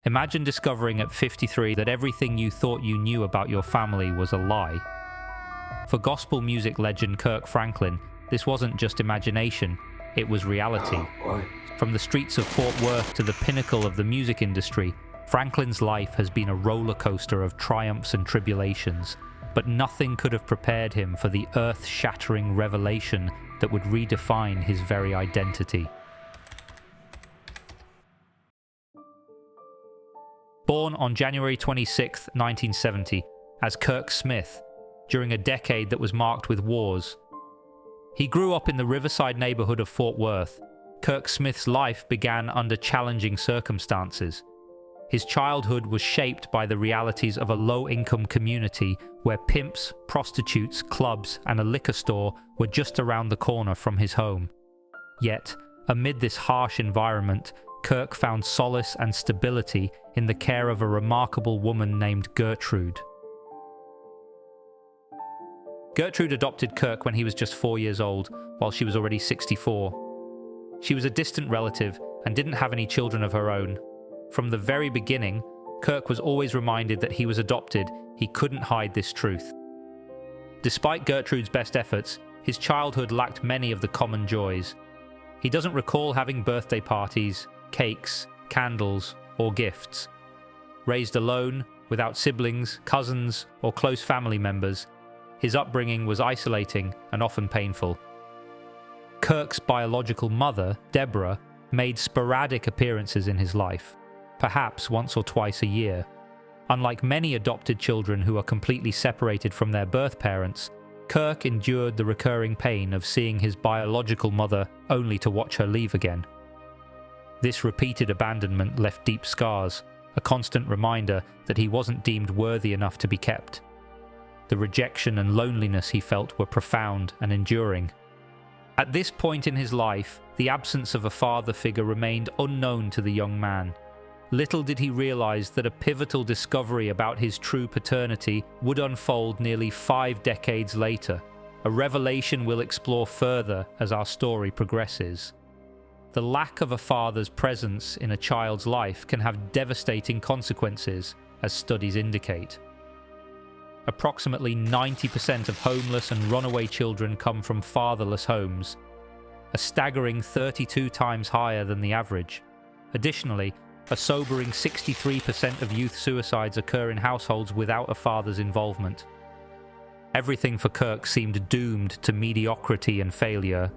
Imagine discovering at 53 that everything you thought you knew about your family was a lie. For gospel music legend Kirk Franklin, this wasn't just imagination, it was reality. From the streets of Fort Worth to the pinnacle of the music industry, Franklin's life has been a roller coaster of triumphs and tribulations, but nothing could have prepared him for the earth-shattering revelation that would redefine his very identity. Born on January 26, 1970, as Kirk Smith, during a decade that was marked with wars. He grew up in the riverside neighborhood of Fort Worth. Kirk Smith's life began under challenging circumstances. His childhood was shaped by the realities of a low-income community where pimps, prostitutes, clubs, and a liquor store were just around the corner from his home. Yet, amid this harsh environment, Kirk found solace and stability in the care of a remarkable woman named Gertrude. Gertrude adopted Kirk when he was just 4 years old, while she was already 64. She was a distant relative and didn't have any children of her own. From the very beginning, Kirk was always reminded that he was adopted. He couldn't hide this truth. Despite Gertrude's best efforts, his childhood lacked many of the common joys. He doesn't recall having birthday parties, cakes, candles, or gifts. Raised alone, without siblings, cousins, or close family members, his upbringing was isolating and often painful. Kirk's biological mother, Deborah, made sporadic appearances in his life, perhaps once or twice a year. Unlike many adopted children who are completely separated from their birth parents, Kirk endured the recurring pain of seeing his biological mother only to watch her leave again. This repeated abandonment left deep scars, a constant reminder that he wasn't deemed worthy enough to be kept. The rejection and loneliness he felt were profound and enduring. At this point in his life, the absence of a father figure remained unknown to the young man. Little did he realize that a pivotal discovery about his true paternity would unfold nearly 5 decades later, a revelation we'll explore further as our story progresses. The lack of a father's presence in a child's life can have devastating consequences, as studies indicate. Approximately 90% of homeless and runaway children come from fatherless homes, a staggering 32 times higher than the average. Additionally, a sobering 63% of youth suicides occur in households without a father's involvement. Everything for Kirk seemed doomed to mediocrity and failure,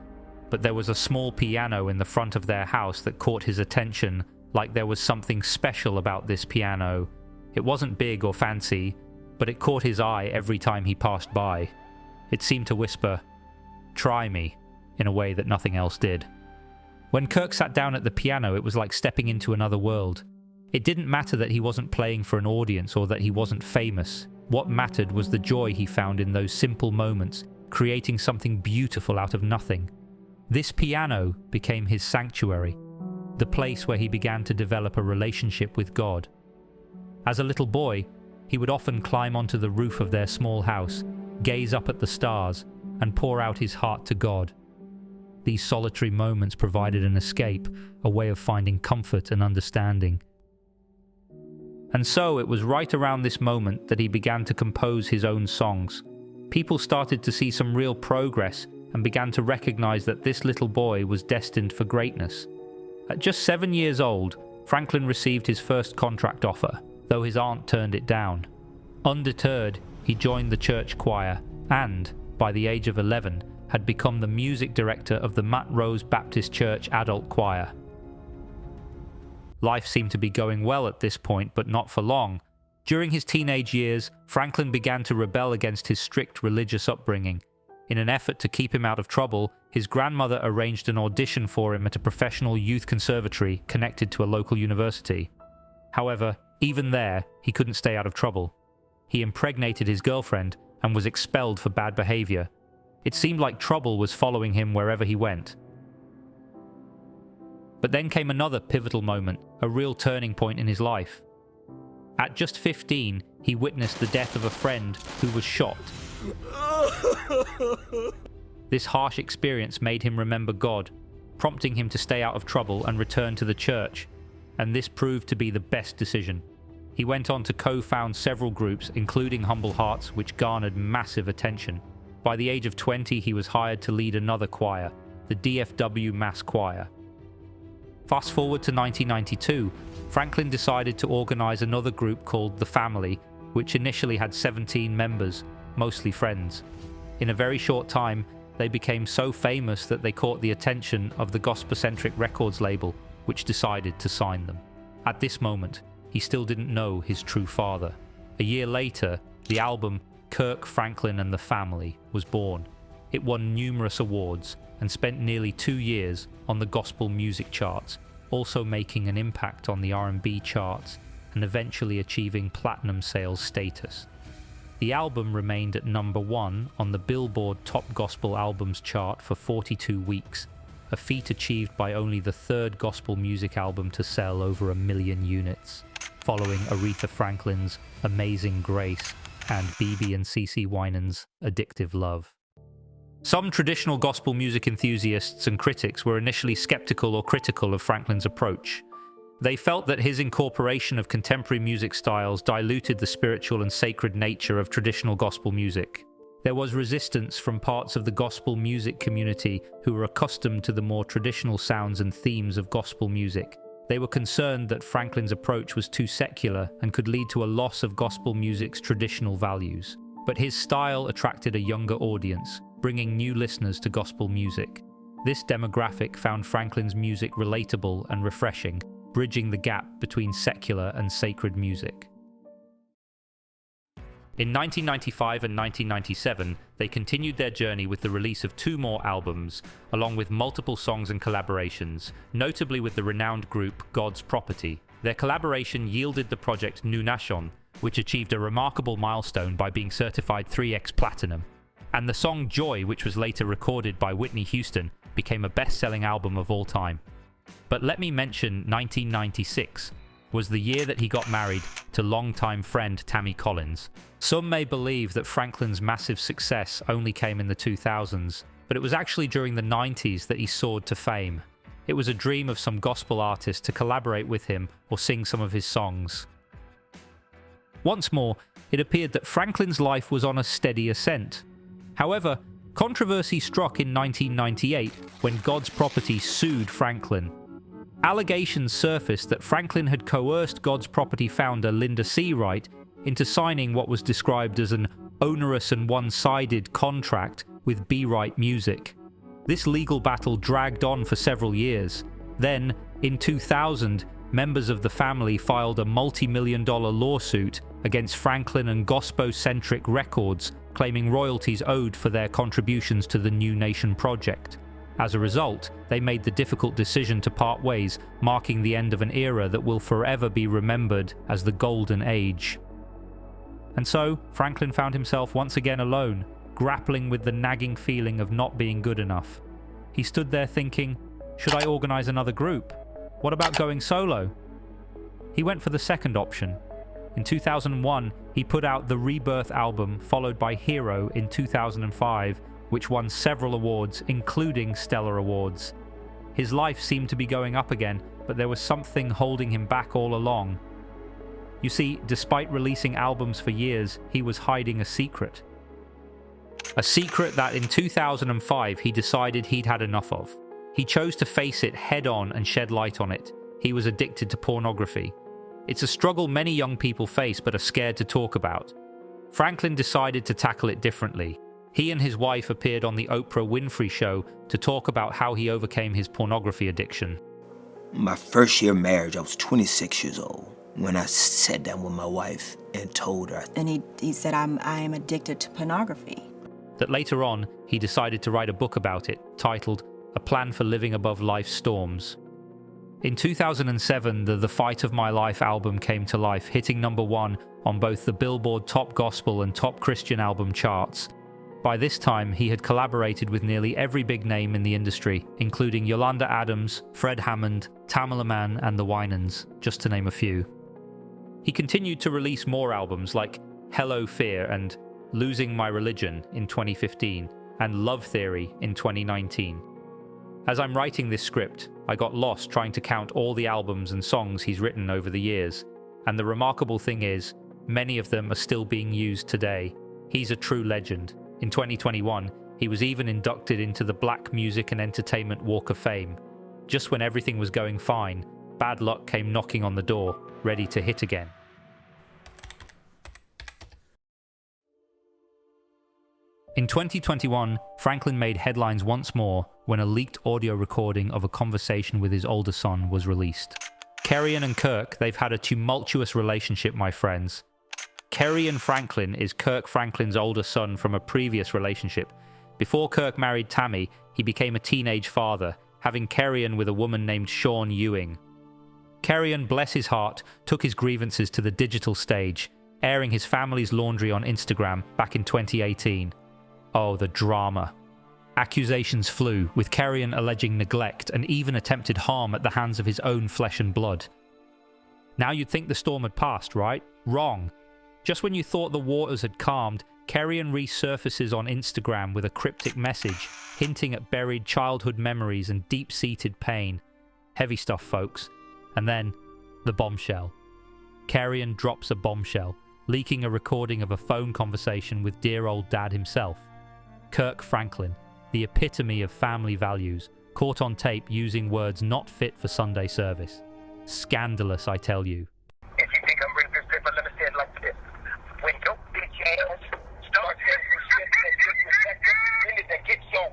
but there was a small piano in the front of their house that caught his attention, like there was something special about this piano. It wasn't big or fancy, but it caught his eye every time he passed by. It seemed to whisper, "Try me," in a way that nothing else did. When Kirk sat down at the piano, it was like stepping into another world. It didn't matter that he wasn't playing for an audience or that he wasn't famous. What mattered was the joy he found in those simple moments, creating something beautiful out of nothing. This piano became his sanctuary, the place where he began to develop a relationship with God. As a little boy, he would often climb onto the roof of their small house, gaze up at the stars, and pour out his heart to God. These solitary moments provided an escape, a way of finding comfort and understanding. And so it was right around this moment that he began to compose his own songs. People started to see some real progress and began to recognize that this little boy was destined for greatness. At just 7 years old, Franklin received his first contract offer, though his aunt turned it down. Undeterred, he joined the church choir and, by the age of 11, had become the music director of the Matt Rose Baptist Church adult choir. Life seemed to be going well at this point, but not for long. During his teenage years, Franklin began to rebel against his strict religious upbringing. In an effort to keep him out of trouble, his grandmother arranged an audition for him at a professional youth conservatory connected to a local university. However, even there, he couldn't stay out of trouble. He impregnated his girlfriend and was expelled for bad behavior. It seemed like trouble was following him wherever he went. But then came another pivotal moment, a real turning point in his life. At just 15, he witnessed the death of a friend who was shot. This harsh experience made him remember God, prompting him to stay out of trouble and return to the church. and this proved to be the best decision. He went on to co-found several groups, including Humble Hearts, which garnered massive attention. By the age of 20, he was hired to lead another choir, the DFW Mass Choir. Fast forward to 1992, Franklin decided to organize another group called The Family, which initially had 17 members, mostly friends. In a very short time, they became so famous that they caught the attention of the Gospel-centric records label, which decided to sign them. At this moment, he still didn't know his true father. A year later, the album Kirk Franklin and the Family was born. It won numerous awards and spent nearly 2 years on the gospel music charts, also making an impact on the R&B charts and eventually achieving platinum sales status. The album remained at number 1 on the Billboard Top Gospel Albums chart for 42 weeks, a feat achieved by only the third gospel music album to sell over 1 million units, following Aretha Franklin's Amazing Grace and BB and CeCe Winans' Addictive Love. Some traditional gospel music enthusiasts and critics were initially skeptical or critical of Franklin's approach. They felt that his incorporation of contemporary music styles diluted the spiritual and sacred nature of traditional gospel music. There was resistance from parts of the gospel music community who were accustomed to the more traditional sounds and themes of gospel music. They were concerned that Franklin's approach was too secular and could lead to a loss of gospel music's traditional values. But his style attracted a younger audience, bringing new listeners to gospel music. This demographic found Franklin's music relatable and refreshing, bridging the gap between secular and sacred music. In 1995 and 1997, they continued their journey with the release of 2 more albums, along with multiple songs and collaborations, notably with the renowned group God's Property. Their collaboration yielded the project Nu Nation, which achieved a remarkable milestone by being certified 3x Platinum. And the song Joy, which was later recorded by Whitney Houston, became a best-selling album of all time. But let me mention 1996 was the year that he got married to longtime friend Tammy Collins. Some may believe that Franklin's massive success only came in the 2000s, but it was actually during the 90s that he soared to fame. It was a dream of some gospel artist to collaborate with him or sing some of his songs. Once more, it appeared that Franklin's life was on a steady ascent. However, controversy struck in 1998 when God's Property sued Franklin. Allegations surfaced that Franklin had coerced God's Property founder Linda Seawright into signing what was described as an onerous and one-sided contract with B-Right Music. This legal battle dragged on for several years. Then, in 2000, members of the family filed a multi-million-dollar lawsuit against Franklin and Gospel-centric records, claiming royalties owed for their contributions to the Nu Nation project. As a result, they made the difficult decision to part ways, marking the end of an era that will forever be remembered as the Golden Age. And so, Franklin found himself once again alone, grappling with the nagging feeling of not being good enough. He stood there thinking, should I organize another group? What about going solo? He went for the second option. In 2001, he put out the Rebirth album, followed by Hero in 2005, which won several awards, including Stellar Awards. His life seemed to be going up again, but there was something holding him back all along. You see, despite releasing albums for years, he was hiding a secret. A secret that in 2005 he decided he'd had enough of. He chose to face it head-on and shed light on it. He was addicted to pornography. It's a struggle many young people face but are scared to talk about. Franklin decided to tackle it differently. He and his wife appeared on the Oprah Winfrey Show to talk about how he overcame his pornography addiction. My first year of marriage, I was 26 years old when I sat down with my wife and told her. And he said, I am addicted to pornography. That later on, he decided to write a book about it, titled A Plan for Living Above Life's Storms. In 2007, the Fight of My Life album came to life, hitting number 1 on both the Billboard Top Gospel and Top Christian Album charts. By this time, he had collaborated with nearly every big name in the industry, including Yolanda Adams, Fred Hammond, Tamala Mann, and the Winans, just to name a few. He continued to release more albums like Hello Fear and Losing My Religion in 2015, and Love Theory in 2019. As I'm writing this script, I got lost trying to count all the albums and songs he's written over the years. And the remarkable thing is, many of them are still being used today. He's a true legend. In 2021, he was even inducted into the Black Music and Entertainment Walk of Fame. Just when everything was going fine, bad luck came knocking on the door, ready to hit again. In 2021, Franklin made headlines once more when a leaked audio recording of a conversation with his older son was released. Kerrion and Kirk, they've had a tumultuous relationship, my friends. Kerrion Franklin is Kirk Franklin's older son from a previous relationship. Before Kirk married Tammy, he became a teenage father, having Kerrion with a woman named Sean Ewing. Kerrion, bless his heart, took his grievances to the digital stage, airing his family's laundry on Instagram back in 2018. Oh, the drama. Accusations flew, with Kerrion alleging neglect and even attempted harm at the hands of his own flesh and blood. Now you'd think the storm had passed, right? Wrong. Just when you thought the waters had calmed, Kerrion resurfaces on Instagram with a cryptic message, hinting at buried childhood memories and deep-seated pain. Heavy stuff, folks. And then, the bombshell. Kerrion drops a bombshell, leaking a recording of a phone conversation with dear old dad himself. Kirk Franklin, the epitome of family values, caught on tape using words not fit for Sunday service. Scandalous, I tell you. If you think I'm ready for this paper, let me say it like this. When your bitch ass starts getting disrespected, you need to get your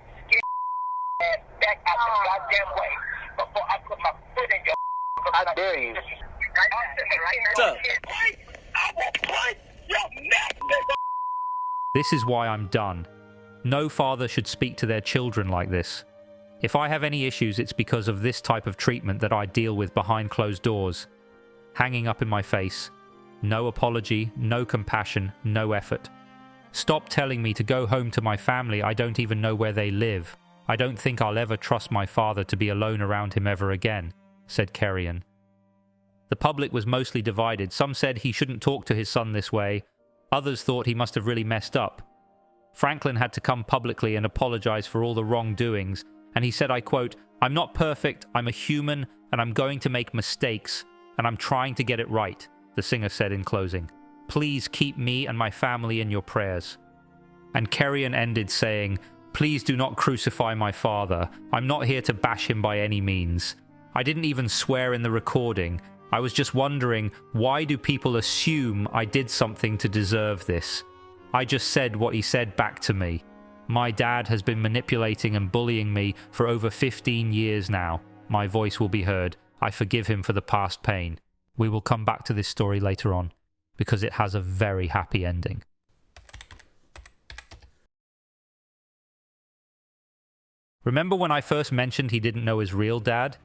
ass back out the goddamn way before I put my foot in your. I dare you. I will punch your neck, nigga. This is why I'm done. No father should speak to their children like this. If I have any issues, it's because of this type of treatment that I deal with behind closed doors. Hanging up in my face. No apology, no compassion, no effort. Stop telling me to go home to my family. I don't even know where they live. I don't think I'll ever trust my father to be alone around him ever again, said Kerrion. The public was mostly divided. Some said he shouldn't talk to his son this way. Others thought he must have really messed up. Franklin had to come publicly and apologize for all the wrongdoings, and he said, I quote, "I'm not perfect, I'm a human, and I'm going to make mistakes, and I'm trying to get it right," the singer said in closing. "Please keep me and my family in your prayers." And Kerrion ended saying, "Please do not crucify my father. I'm not here to bash him by any means. I didn't even swear in the recording. I was just wondering, why do people assume I did something to deserve this? I just said what he said back to me. My dad has been manipulating and bullying me for over 15 years now. My voice will be heard. I forgive him for the past pain." We will come back to this story later on, because it has a very happy ending. Remember when I first mentioned he didn't know his real dad?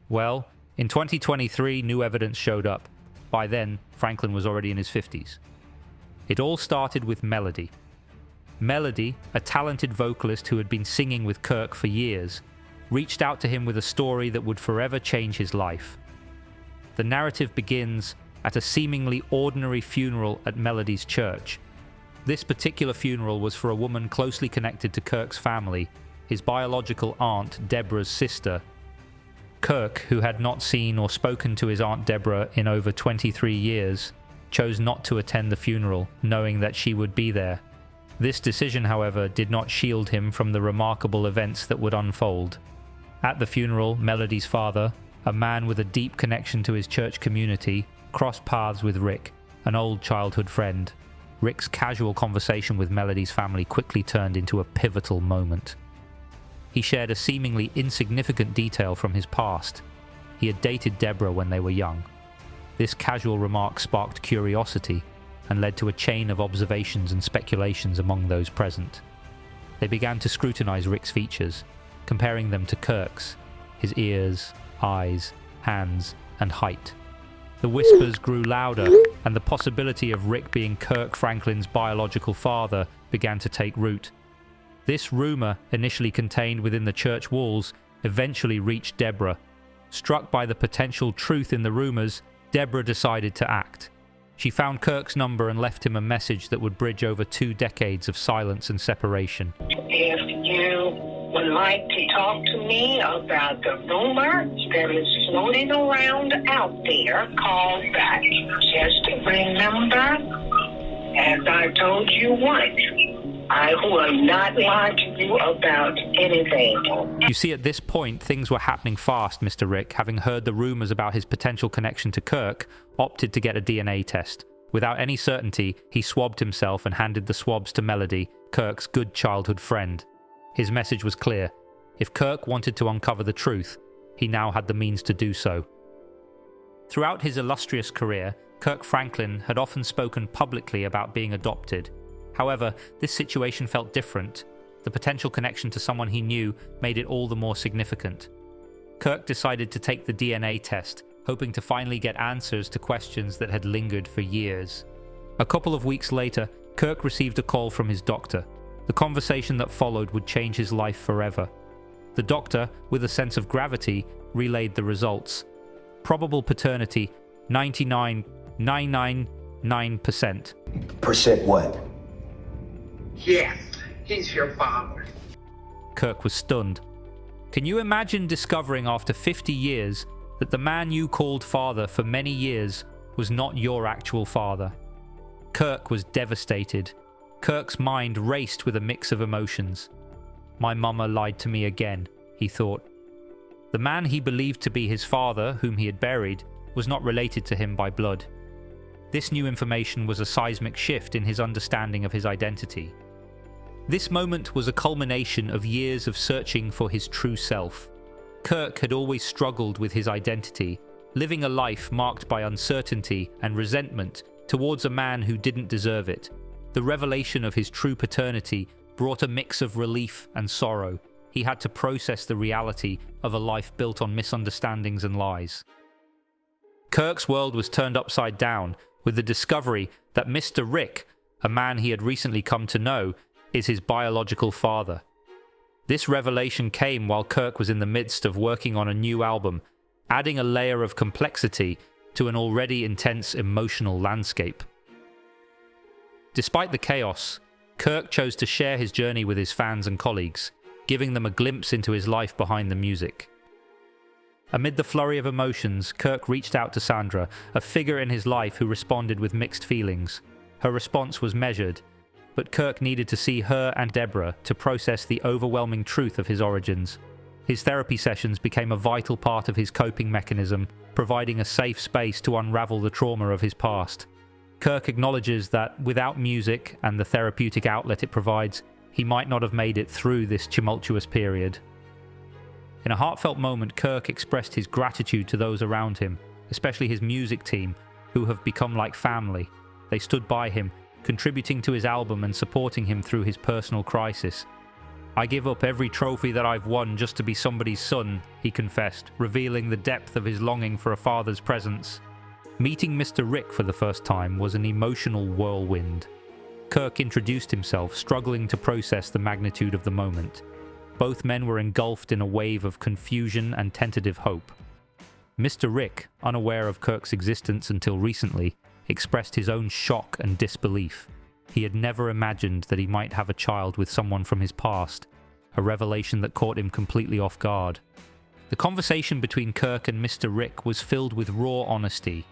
Well, in 2023, new evidence showed up. By then, Franklin was already in his 50s. It all started with Melody. Melody, a talented vocalist who had been singing with Kirk for years, reached out to him with a story that would forever change his life. The narrative begins at a seemingly ordinary funeral at Melody's church. This particular funeral was for a woman closely connected to Kirk's family, his biological aunt Deborah's sister. Kirk, who had not seen or spoken to his Aunt Deborah in over 23 years, chose not to attend the funeral, knowing that she would be there. This decision, however, did not shield him from the remarkable events that would unfold. At the funeral, Melody's father, a man with a deep connection to his church community, crossed paths with Rick, an old childhood friend. Rick's casual conversation with Melody's family quickly turned into a pivotal moment. He shared a seemingly insignificant detail from his past. He had dated Deborah when they were young. This casual remark sparked curiosity and led to a chain of observations and speculations among those present. They began to scrutinize Rick's features, comparing them to Kirk's, his ears, eyes, hands, and height. The whispers grew louder, and the possibility of Rick being Kirk Franklin's biological father began to take root. This rumor, initially contained within the church walls, eventually reached Deborah. Struck by the potential truth in the rumors, Deborah decided to act. She found Kirk's number and left him a message that would bridge over 2 decades of silence and separation. If you would like to talk to me about the rumor that is floating around out there, call back. Just remember, as I told you once, I will not lie to you about anything. You see, at this point, things were happening fast. Mr. Rick, having heard the rumors about his potential connection to Kirk, opted to get a DNA test. Without any certainty, he swabbed himself and handed the swabs to Melody, Kirk's good childhood friend. His message was clear. If Kirk wanted to uncover the truth, he now had the means to do so. Throughout his illustrious career, Kirk Franklin had often spoken publicly about being adopted. However, this situation felt different. The potential connection to someone he knew made it all the more significant. Kirk decided to take the DNA test, hoping to finally get answers to questions that had lingered for years. A couple of weeks later, Kirk received a call from his doctor. The conversation that followed would change his life forever. The doctor, with a sense of gravity, relayed the results. Probable paternity, 99.999%. Percent what? Yes, he's your father. Kirk was stunned. Can you imagine discovering after 50 years that the man you called father for many years was not your actual father? Kirk was devastated. Kirk's mind raced with a mix of emotions. My mama lied to me again, he thought. The man he believed to be his father, whom he had buried, was not related to him by blood. This new information was a seismic shift in his understanding of his identity. This moment was a culmination of years of searching for his true self. Kirk had always struggled with his identity, living a life marked by uncertainty and resentment towards a man who didn't deserve it. The revelation of his true paternity brought a mix of relief and sorrow. He had to process the reality of a life built on misunderstandings and lies. Kirk's world was turned upside down with the discovery that Mr. Rick, a man he had recently come to know, is his biological father. This revelation came while Kirk was in the midst of working on a new album, adding a layer of complexity to an already intense emotional landscape. Despite the chaos, Kirk chose to share his journey with his fans and colleagues, giving them a glimpse into his life behind the music. Amid the flurry of emotions, Kirk reached out to Sandra, a figure in his life who responded with mixed feelings. Her response was measured, but Kirk needed to see her and Deborah to process the overwhelming truth of his origins. His therapy sessions became a vital part of his coping mechanism, providing a safe space to unravel the trauma of his past. Kirk acknowledges that without music and the therapeutic outlet it provides, he might not have made it through this tumultuous period. In a heartfelt moment, Kirk expressed his gratitude to those around him, especially his music team, who have become like family. They stood by him, contributing to his album and supporting him through his personal crisis. I give up every trophy that I've won just to be somebody's son, he confessed, revealing the depth of his longing for a father's presence. Meeting Mr. Rick for the first time was an emotional whirlwind. Kirk introduced himself, struggling to process the magnitude of the moment. Both men were engulfed in a wave of confusion and tentative hope. Mr. Rick, unaware of Kirk's existence until recently, expressed his own shock and disbelief. He had never imagined that he might have a child with someone from his past, a revelation that caught him completely off guard. The conversation between Kirk and Mr. Rick was filled with raw honesty.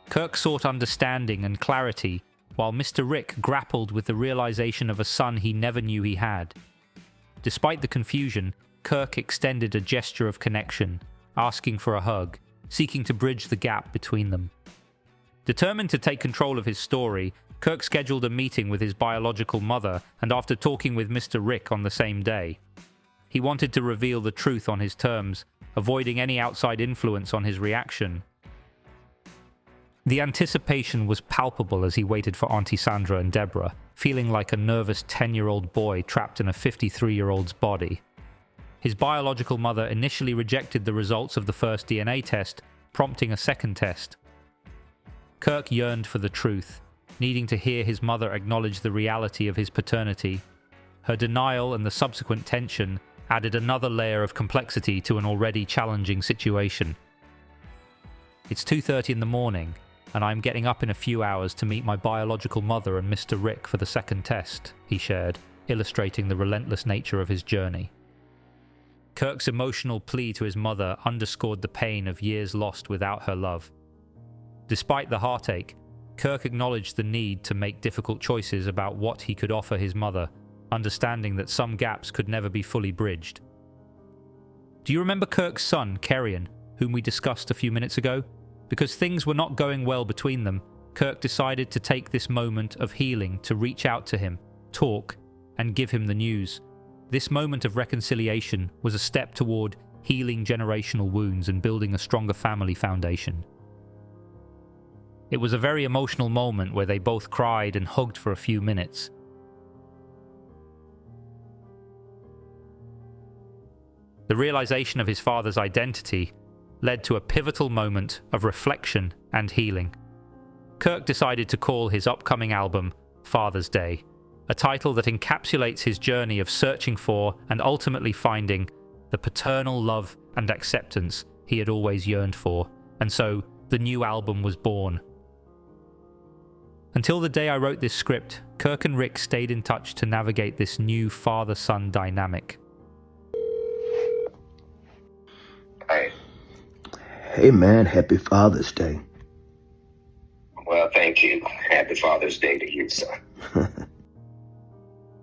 Kirk sought understanding and clarity, while Mr. Rick grappled with the realization of a son he never knew he had. Despite the confusion, Kirk extended a gesture of connection, asking for a hug, seeking to bridge the gap between them. Determined to take control of his story, Kirk scheduled a meeting with his biological mother, and after talking with Mr. Rick on the same day, he wanted to reveal the truth on his terms, avoiding any outside influence on his reaction. The anticipation was palpable as he waited for Auntie Sandra and Deborah, feeling like a nervous 10-year-old boy trapped in a 53-year-old's body. His biological mother initially rejected the results of the first DNA test, prompting a second test. Kirk yearned for the truth, needing to hear his mother acknowledge the reality of his paternity. Her denial and the subsequent tension added another layer of complexity to an already challenging situation. It's 2:30 in the morning, and I'm getting up in a few hours to meet my biological mother and Mr. Rick for the second test, he shared, illustrating the relentless nature of his journey. Kirk's emotional plea to his mother underscored the pain of years lost without her love. Despite the heartache, Kirk acknowledged the need to make difficult choices about what he could offer his mother, understanding that some gaps could never be fully bridged. Do you remember Kirk's son, Kerrion, whom we discussed a few minutes ago? Because things were not going well between them, Kirk decided to take this moment of healing to reach out to him, talk, and give him the news. This moment of reconciliation was a step toward healing generational wounds and building a stronger family foundation. It was a very emotional moment where they both cried and hugged for a few minutes. The realization of his father's identity led to a pivotal moment of reflection and healing. Kirk decided to call his upcoming album Father's Day, a title that encapsulates his journey of searching for and ultimately finding the paternal love and acceptance he had always yearned for, and so the new album was born. Until the day I wrote this script, Kirk and Rick stayed in touch to navigate this new father-son dynamic. Hey. Hey man, happy Father's Day. Well, thank you. Happy Father's Day to you, son.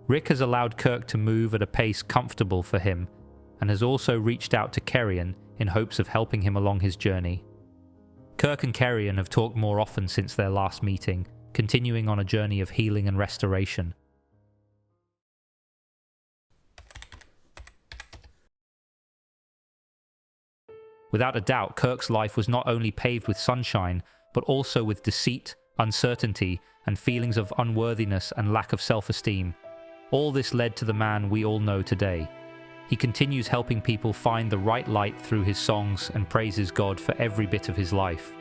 Rick has allowed Kirk to move at a pace comfortable for him, and has also reached out to Kerrion in hopes of helping him along his journey. Kirk and Kerrion have talked more often since their last meeting, continuing on a journey of healing and restoration. Without a doubt, Kirk's life was not only paved with sunshine, but also with deceit, uncertainty, and feelings of unworthiness and lack of self-esteem. All this led to the man we all know today. He continues helping people find the right light through his songs and praises God for every bit of his life.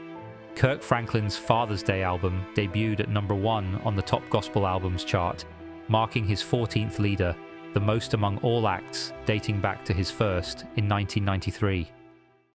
Kirk Franklin's Father's Day album debuted at #1 on the Top Gospel Albums chart, marking his 14th leader, the most among all acts dating back to his first in 1993.